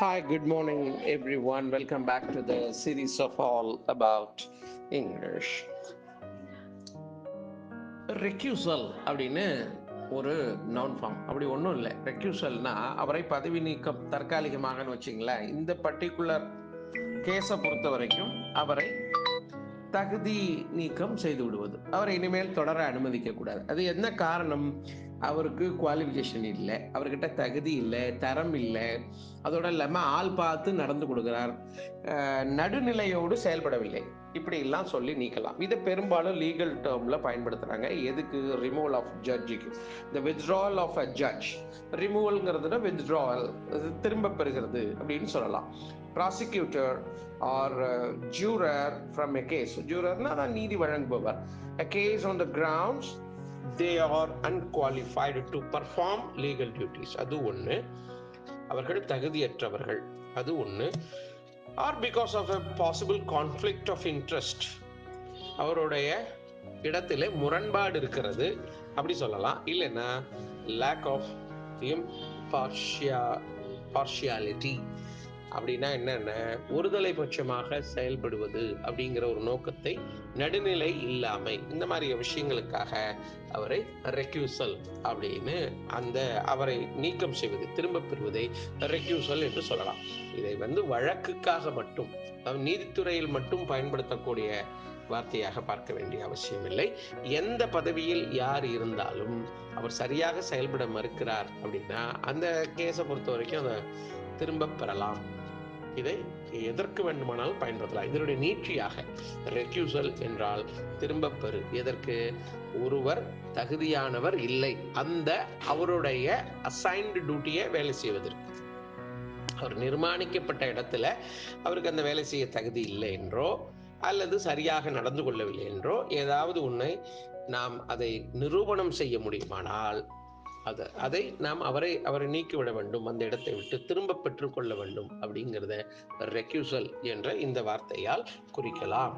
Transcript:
Hi, good morning, everyone. Welcome back to the series of all about English. ரெக்யூசல் அப்படின்னு ஒரு noun form அப்படி ஒன்றும் இல்லை. ரெக்யூசல்னா அவரை பதவி நீக்கம் தற்காலிகமாகன்னு வச்சிங்களேன். இந்த பர்டிகுலர் கேஸை பொறுத்த வரைக்கும் அவரை தகுதி நீக்கம் செய்து விடுவது, அவரை இனிமேல் தொடர அனுமதிக்க கூடாது. அது என்ன காரணம்? அவருக்கு குவாலிஃபிகேஷன் இல்லை, அவர்கிட்ட தகுதி இல்லை, தரம் இல்லை, அதோட இல்லாமல் ஆள் பார்த்து நடந்து கொடுக்குறார், நடுநிலையோடு செயல்படவில்லை, இப்படிலாம் சொல்லி நீக்கலாம். இதை பெரும்பாலும் லீகல் டேர்மில் பயன்படுத்துகிறாங்க. எதுக்கு? ரிமூவல் ஆஃப் ஜட்ஜுக்கு. இந்த வித்ட்ராவல் ஆஃப் அ ஜட்ஜ், ரிமூவல்ங்கிறதுனா வித்ட்ராவல், திரும்ப பெறுகிறது அப்படின்னு சொல்லலாம். Prosecutor or juror from a case. ஜூரர்னா தான் நீதி வழங்குபவர். a case on the grounds they are unqualified to perform legal duties, அது ஒன்று. அவர்கள் தகுதியற்றவர்கள், அது ஒன்று. Or because of a possible conflict of interest, அவருடைய இடத்திலே முரண்பாடு இருக்கிறது அப்படி சொல்லலாம். இல்லைன்னா lack of impartiality, அப்படின்னா என்னென்ன, ஒருதலை பட்சமாக செயல்படுவது அப்படிங்கிற ஒரு நோக்கத்தை, நடுநிலை இல்லாமை, இந்த மாதிரி விஷயங்களுக்காக அவரை ரெக்யூசல் அப்படின்னு, அந்த அவரை நீக்கம் செய்வது, திரும்ப பெறுவதை ரெக்யூசல் என்று சொல்லலாம். இதை வழக்குக்காக மட்டும், நீதித்துறையில் மட்டும் பயன்படுத்தக்கூடிய வார்த்தையாக பார்க்க வேண்டிய அவசியம் இல்லை. எந்த பதவியில் யார் இருந்தாலும் அவர் சரியாக செயல்பட மறுக்கிறார் அப்படின்னா அந்த கேஸை பொறுத்த வரைக்கும் அதை திரும்ப பெறலாம். இதை எதற்கு வேண்டுமானாலும் பயன்படுத்தலாம். இதனுடைய நீட்சியாக ரெக்யூசல் என்றால் திரும்ப பெறு. எதற்கு? ஒருவர் தகுதியானவர் இல்லை, அந்த அவருடைய அசைன்டு டியூட்டியை வேலை செய்வதற்கு. அவர் நிர்மாணிக்கப்பட்ட இடத்துல அவருக்கு அந்த வேலை செய்ய தகுதி இல்லை என்றோ, அல்லது சரியாக நடந்து கொள்ளவில்லை என்றோ, ஏதாவது ஒன்றை நாம் அதை நிரூபணம் செய்ய முடியுமானால் அதை நாம் அவரை நீக்கிவிட வேண்டும், அந்த இடத்தை விட்டு திரும்ப பெற்றுக்கொள்ள வேண்டும். அப்படிங்கிறத ரெக்யூசல் என்ற இந்த வார்த்தையால் குறிக்கலாம்.